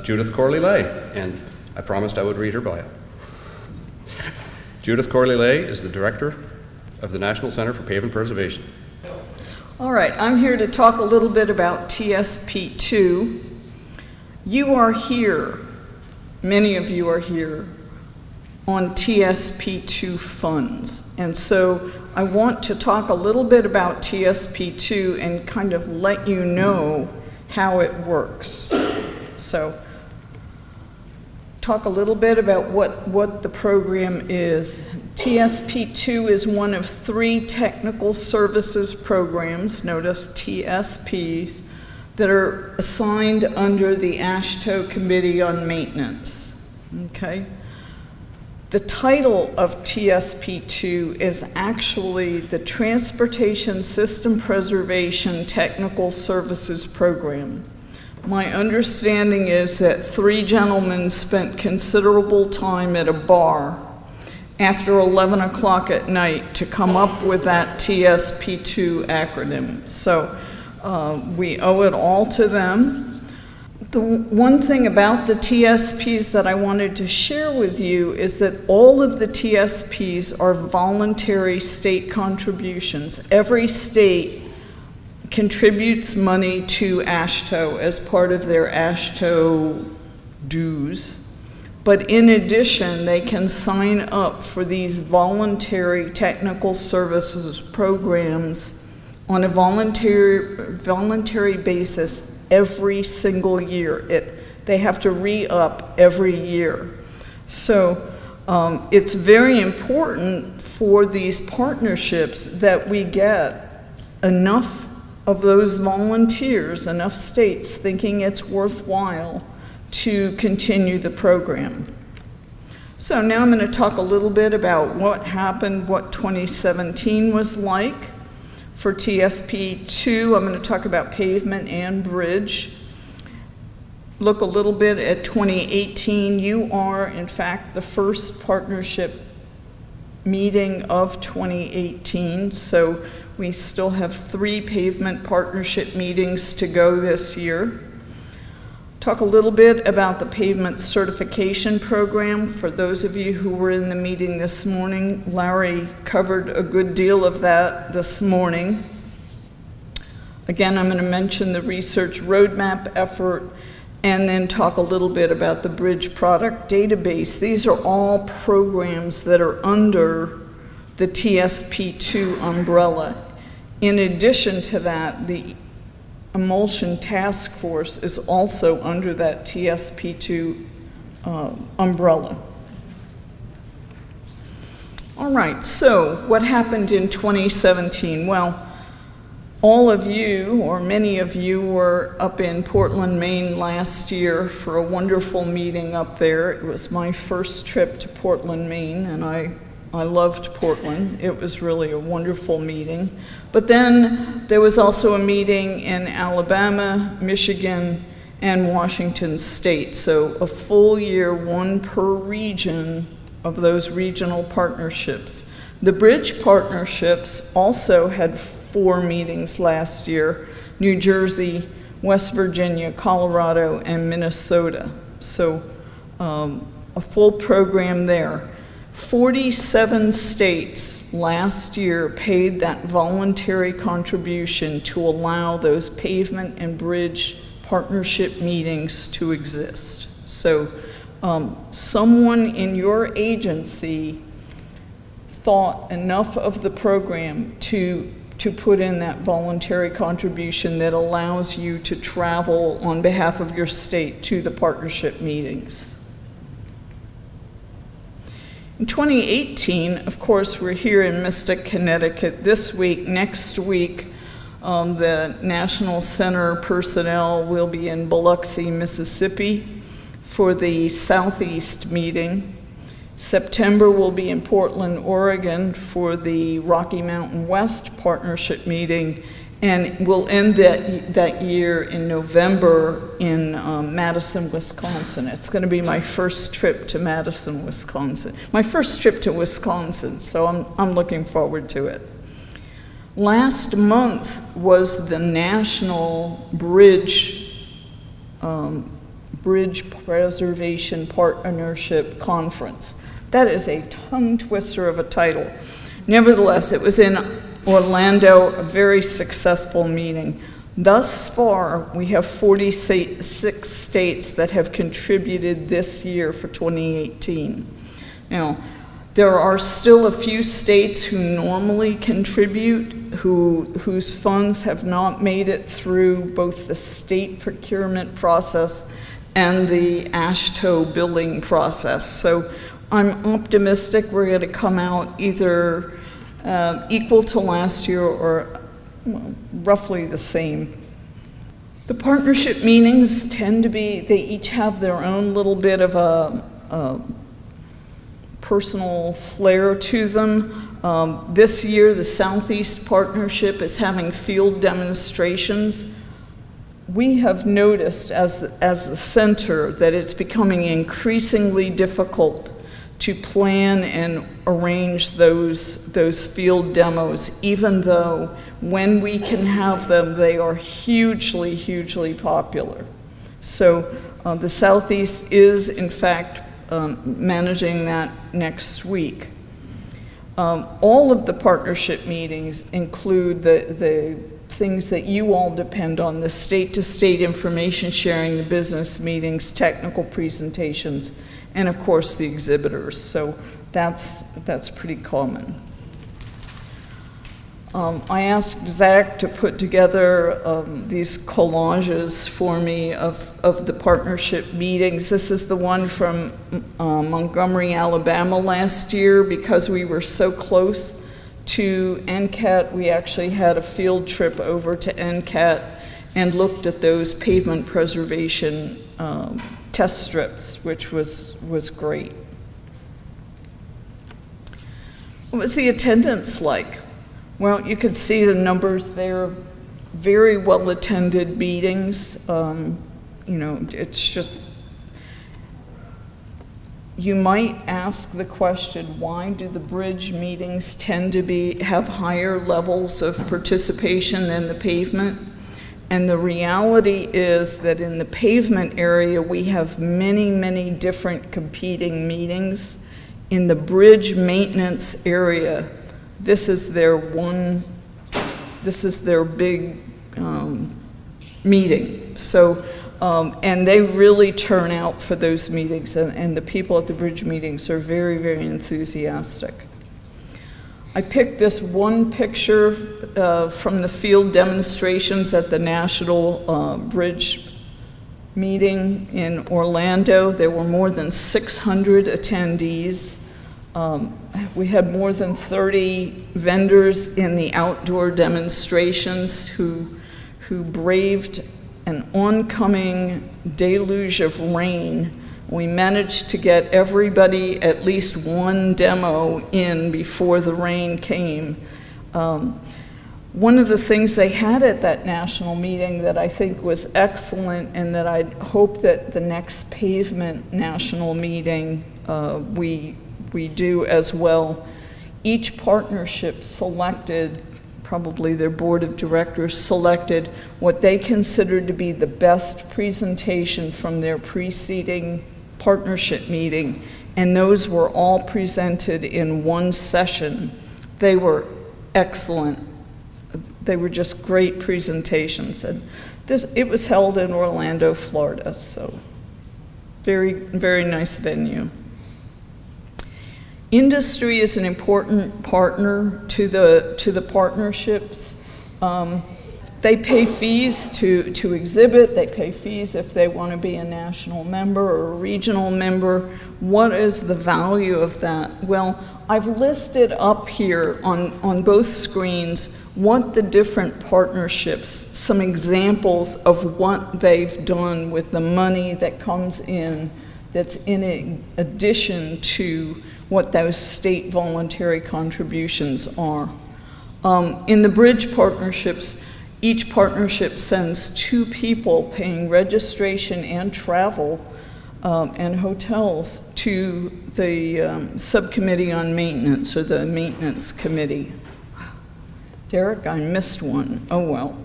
Judith Corley-Lay, and I promised I would read her bio. Judith Corley-Lay is the Director of the National Center for Pavement Preservation. All right, I'm here to talk a little bit about TSP2. You are here, many of you are here, on TSP2 funds. And so I want to talk a little bit about TSP2 and kind of let you know how it works. So talk a little bit about what the program is. TSP2 is one of 3 technical services programs, notice TSPs, that are assigned under the AASHTO Committee on Maintenance, okay? The title of TSP2 is actually the Transportation System Preservation Technical Services Program. My understanding is that 3 gentlemen spent considerable time at a bar after 11 o'clock at night to come up with that TSP2 acronym. So we owe it all to them. The one thing about the TSPs that I wanted to share with you is that all of the TSPs are voluntary state contributions. Every state contributes money to AASHTO as part of their AASHTO dues. But in addition, they can sign up for these voluntary technical services programs on a voluntary basis every single year. They have to re-up every year. So it's very important for these partnerships that we get enough of those volunteers, enough states thinking it's worthwhile to continue the program. So now I'm going to talk a little bit about what happened, what 2017 was like. For TSP2, I'm going to talk about pavement and bridge. Look a little bit at 2018. You are, in fact, the first partnership meeting of 2018, so we still have 3 pavement partnership meetings to go this year. Talk a little bit about the pavement certification program. For those of you who were in the meeting this morning, Larry covered a good deal of that this morning. Again, I'm going to mention the research roadmap effort and then talk a little bit about the bridge product database. These are all programs that are under the TSP2 umbrella. In addition to that, the Emulsion Task Force is also under that TSP2 umbrella. All right, so what happened in 2017? Well, all of you, or many of you, were up in Portland, Maine last year for a wonderful meeting up there. It was my first trip to Portland, Maine, and I loved Portland. It was really a wonderful meeting. But then there was also a meeting in Alabama, Michigan, and Washington State. So a full year, 1 per region of those regional partnerships. The bridge partnerships also had 4 meetings last year: New Jersey, West Virginia, Colorado, and Minnesota. So a full program there. 47 states last year paid that voluntary contribution to allow those pavement and bridge partnership meetings to exist. So someone in your agency thought enough of the program to put in that voluntary contribution that allows you to travel on behalf of your state to the partnership meetings. In 2018, of course, we're here in Mystic, Connecticut this week. Next week, the National Center personnel will be in Biloxi, Mississippi for the Southeast meeting. September, we'll be in Portland, Oregon for the Rocky Mountain West partnership meeting, and we'll end that year in November in Madison, Wisconsin. It's going to be my first trip to Madison, Wisconsin. My first trip to Wisconsin, so I'm looking forward to it. Last month was the National Bridge Bridge Preservation Partnership Conference. That is a tongue twister of a title. Nevertheless, it was in Orlando, a very successful meeting. Thus far, we have 46 states that have contributed this year for 2018. Now, there are still a few states who normally contribute, whose funds have not made it through both the state procurement process and the AASHTO billing process. So I'm optimistic we're going to come out either equal to last year or roughly the same. The partnership meetings tend to be, they each have their own little bit of a personal flair to them. This year, the Southeast Partnership is having field demonstrations. We have noticed as the center that it's becoming increasingly difficult to plan and arrange those field demos, even though when we can have them, they are hugely, hugely popular. So the Southeast is, in fact, managing that next week. All of the partnership meetings include the things that you all depend on, the state-to-state information sharing, the business meetings, technical presentations, and of course the exhibitors. So that's pretty common. I asked Zach to put together these collages for me of the partnership meetings. This is the one from Montgomery, Alabama last year. Because we were so close to NCAT, we actually had a field trip over to NCAT and looked at those pavement preservation test strips, which was great. What was the attendance like? Well, you can see the numbers there. Very well-attended meetings. You know, it's just, you might ask the question, why do the bridge meetings tend to have higher levels of participation than the pavement? And the reality is that in the pavement area, we have many, many different competing meetings. In the bridge maintenance area, this is their big meeting. So, and they really turn out for those meetings, and the people at the bridge meetings are very, very enthusiastic. I picked this one picture from the field demonstrations at the National Bridge meeting in Orlando. There were more than 600 attendees. We had more than 30 vendors in the outdoor demonstrations who braved an oncoming deluge of rain. We managed to get everybody at least one demo in before the rain came. One of the things they had at that national meeting that I think was excellent, and that I hope that the next pavement national meeting we do as well, each partnership selected, probably their board of directors selected what they considered to be the best presentation from their preceding partnership meeting, and those were all presented in one session. They were excellent. They were just great presentations, and it was held in Orlando, Florida, so very, very nice venue. Industry is an important partner to the partnerships. They pay fees to exhibit. They pay fees if they want to be a national member or a regional member. What is the value of that? Well, I've listed up here on both screens what the different partnerships, some examples of what they've done with the money that comes in, that's in addition to what those state voluntary contributions are. In the bridge partnerships, each partnership sends 2 people paying registration and travel and hotels to the subcommittee on maintenance, or the maintenance committee. Derek, I missed one. Oh well.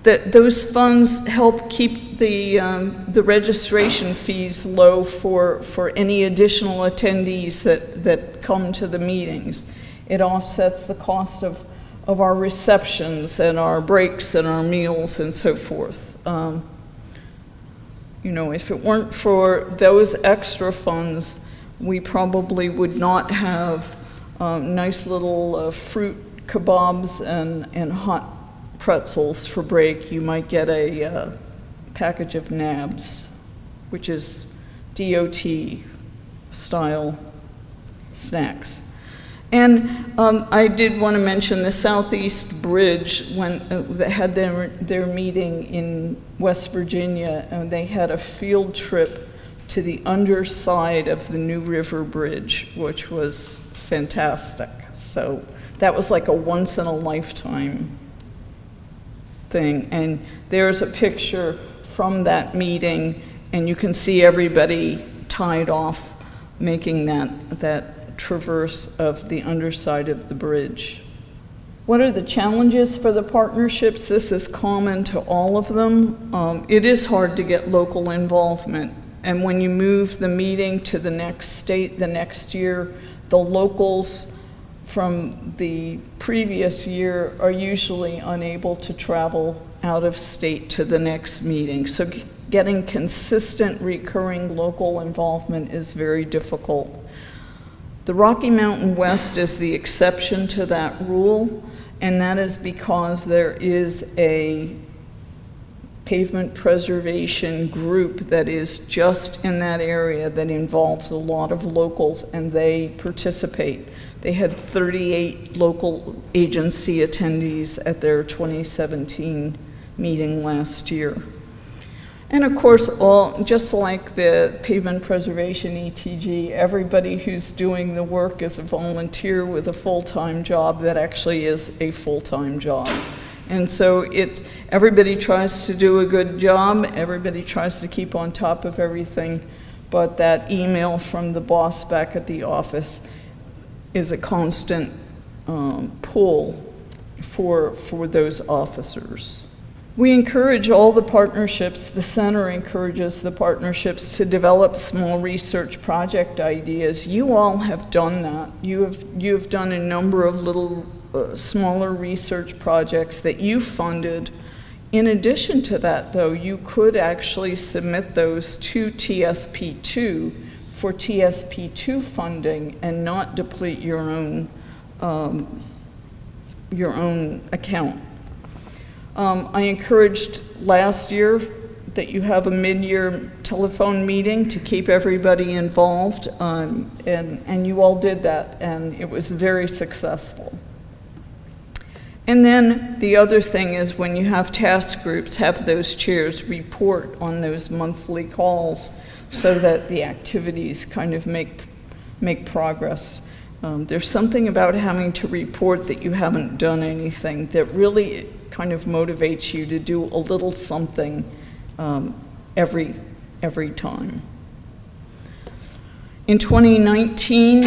those funds help keep the registration fees low for any additional attendees that come to the meetings. It offsets the cost of our receptions and our breaks and our meals and so forth. You know, if it weren't for those extra funds, we probably would not have nice little fruit kebabs and hot pretzels for break. You might get a package of nabs, which is DOT style snacks. And I did want to mention the Southeast Bridge, when they had their meeting in West Virginia, and they had a field trip to the underside of the New River Bridge, which was fantastic. So that was like a once-in-a-lifetime thing. And there's a picture from that meeting, and you can see everybody tied off making that traverse of the underside of the bridge. What are the challenges for the partnerships? This is common to all of them. It is hard to get local involvement, and when you move the meeting to the next state the next year, the locals from the previous year are usually unable to travel out of state to the next meeting. So getting consistent, recurring local involvement is very difficult. The Rocky Mountain West is the exception to that rule, and that is because there is a pavement preservation group that is just in that area that involves a lot of locals, and they participate. They had 38 local agency attendees at their 2017 meeting last year. And of course, just like the pavement preservation ETG, everybody who's doing the work is a volunteer with a full-time job that actually is a full-time job. And so everybody tries to do a good job, everybody tries to keep on top of everything, but that email from the boss back at the office is a constant pull for those officers. We encourage all the partnerships, the center encourages the partnerships to develop small research project ideas. You all have done that. You have done a number of little smaller research projects that you funded. In addition to that, though, you could actually submit those to TSP2 for TSP2 funding and not deplete your own account. I encouraged last year that you have a mid-year telephone meeting to keep everybody involved, and you all did that, and it was very successful. And then the other thing is, when you have task groups, have those chairs report on those monthly calls so that the activities kind of make progress. There's something about having to report that you haven't done anything that really kind of motivates you to do a little something every time. In 2019,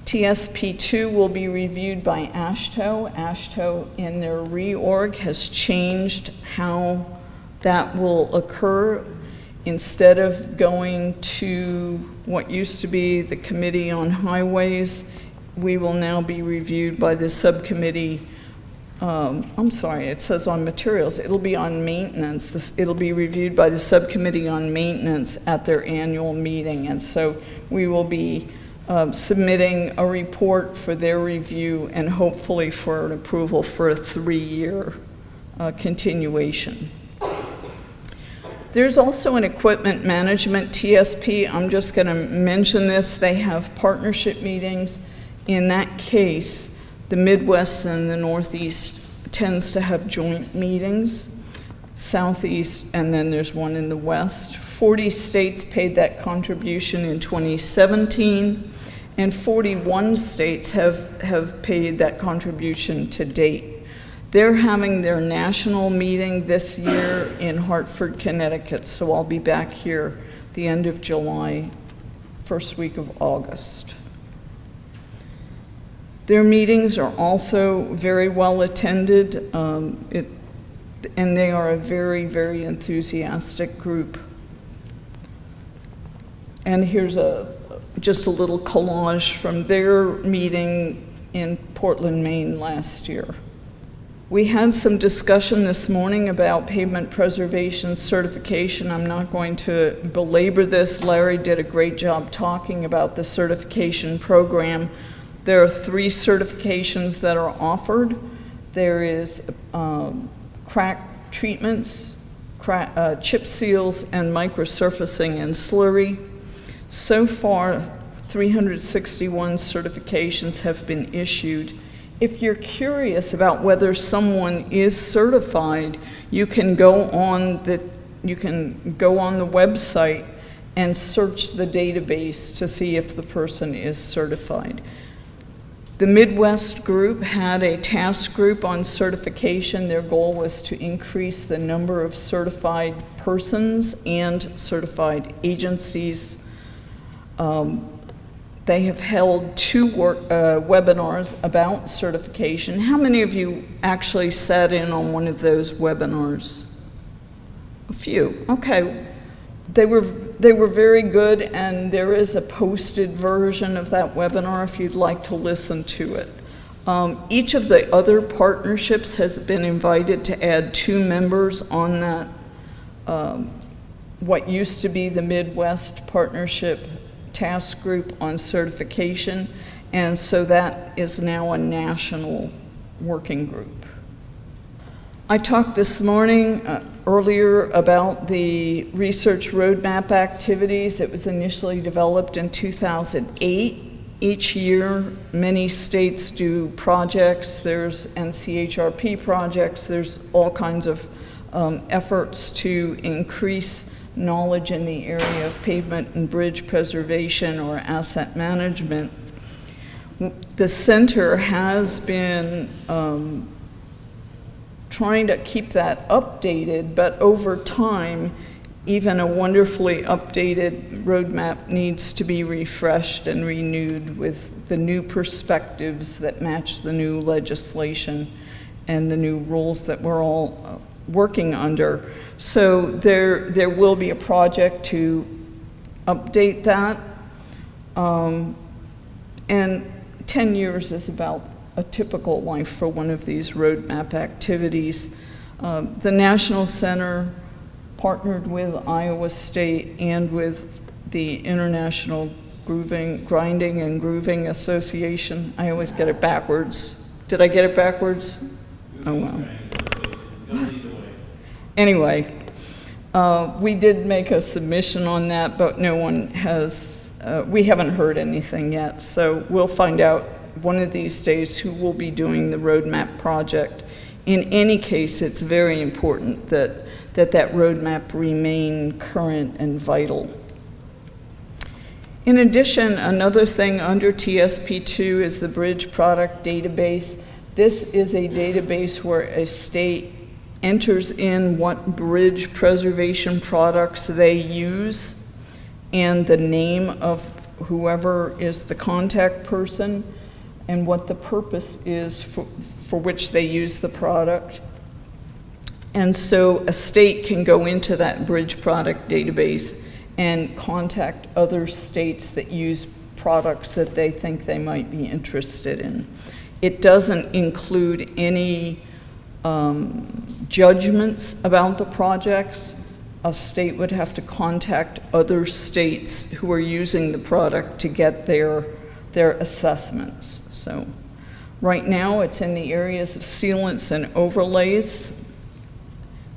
TSP2 will be reviewed by AASHTO. AASHTO in their reorg has changed how that will occur. Instead of going to what used to be the Committee on Highways, we will now be reviewed by the subcommittee. I'm sorry, it says on materials. It'll be on maintenance. It'll be reviewed by the subcommittee on maintenance at their annual meeting. And so we will be submitting a report for their review and hopefully for an approval for a 3-year continuation. There's also an equipment management TSP. I'm just going to mention this. They have partnership meetings. In that case, the Midwest and the Northeast tends to have joint meetings, Southeast, and then there's one in the West. 40 states paid that contribution in 2017, and 41 states have paid that contribution to date. They're having their national meeting this year in Hartford, Connecticut, so I'll be back here the end of July, first week of August. Their meetings are also very well attended. and they are a very, very enthusiastic group. And here's just a little collage from their meeting in Portland, Maine last year. We had some discussion this morning about pavement preservation certification. I'm not going to belabor this. Larry did a great job talking about the certification program. There are 3 certifications that are offered. There is crack treatments, chip seals, and microsurfacing and slurry. So far, 361 certifications have been issued. If you're curious about whether someone is certified, you can go on the website and search the database to see if the person is certified. The Midwest group had a task group on certification. Their goal was to increase the number of certified persons and certified agencies. They have held 2 webinars about certification. How many of you actually sat in on one of those webinars? A few, okay. They were very good, and there is a posted version of that webinar if you'd like to listen to it. Each of the other partnerships has been invited to add 2 members on that, what used to be the Midwest Partnership Task Group on certification, and so that is now a national working group. I talked this morning earlier about the research roadmap activities. It was initially developed in 2008. Each year, many states do projects. There's NCHRP projects. There's all kinds of efforts to increase knowledge in the area of pavement and bridge preservation or asset management. The center has been trying to keep that updated, but over time, even a wonderfully updated roadmap needs to be refreshed and renewed with the new perspectives that match the new legislation and the new rules that we're all working under. So there will be a project to update that. And 10 years is about a typical life for one of these roadmap activities. The National Center partnered with Iowa State and with the International Grinding and Grooving Association. I always get it backwards. Did I get it backwards? Oh, wow. Anyway, we did make a submission on that, but no one has, we haven't heard anything yet. So we'll find out one of these days who will be doing the roadmap project. In any case, it's very important that that roadmap remain current and vital. In addition, another thing under TSP2 is the Bridge Product Database. This is a database where a state enters in what bridge preservation products they use and the name of whoever is the contact person and what the purpose is for which they use the product. And so a state can go into that bridge product database and contact other states that use products that they think they might be interested in. It doesn't include any judgments about the projects. A state would have to contact other states who are using the product to get their assessments. So right now it's in the areas of sealants and overlays,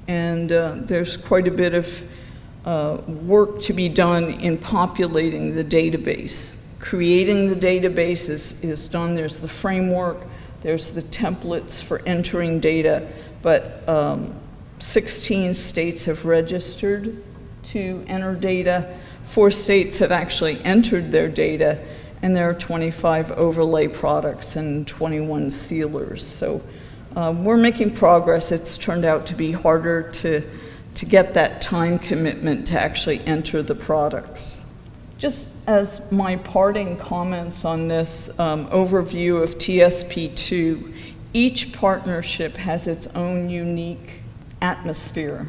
and there's quite a bit of work to be done in populating the database. Creating the database is done. There's the framework, there's the templates for entering data, but 16 states have registered to enter data. 4 states have actually entered their data, and there are 25 overlay products and 21 sealers. So we're making progress. It's turned out to be harder to get that time commitment to actually enter the products. Just as my parting comments on this overview of TSP2, each partnership has its own unique atmosphere.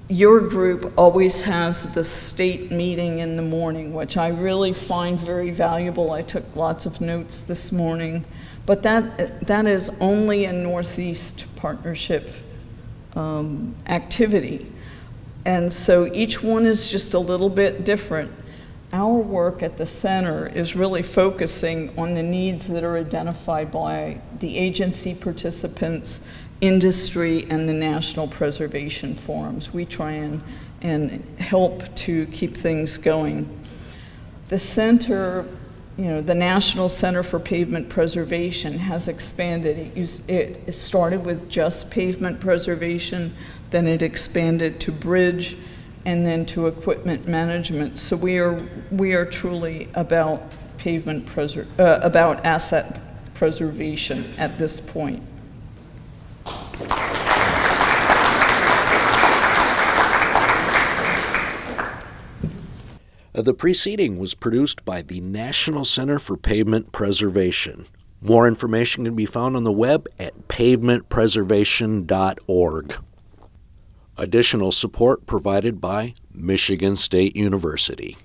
Your group always has the state meeting in the morning, which I really find very valuable. I took lots of notes this morning, but that is only a Northeast Partnership activity. And so each one is just a little bit different. Our work at the center is really focusing on the needs that are identified by the agency participants, industry, and the National Preservation Forums. We try and help to keep things going. The center, the National Center for Pavement Preservation has expanded. It started with just pavement preservation, then it expanded to bridge, and then to equipment management. So we are truly about about asset preservation at this point. The preceding was produced by the National Center for Pavement Preservation. More information can be found on the web at pavementpreservation.org. Additional support provided by Michigan State University.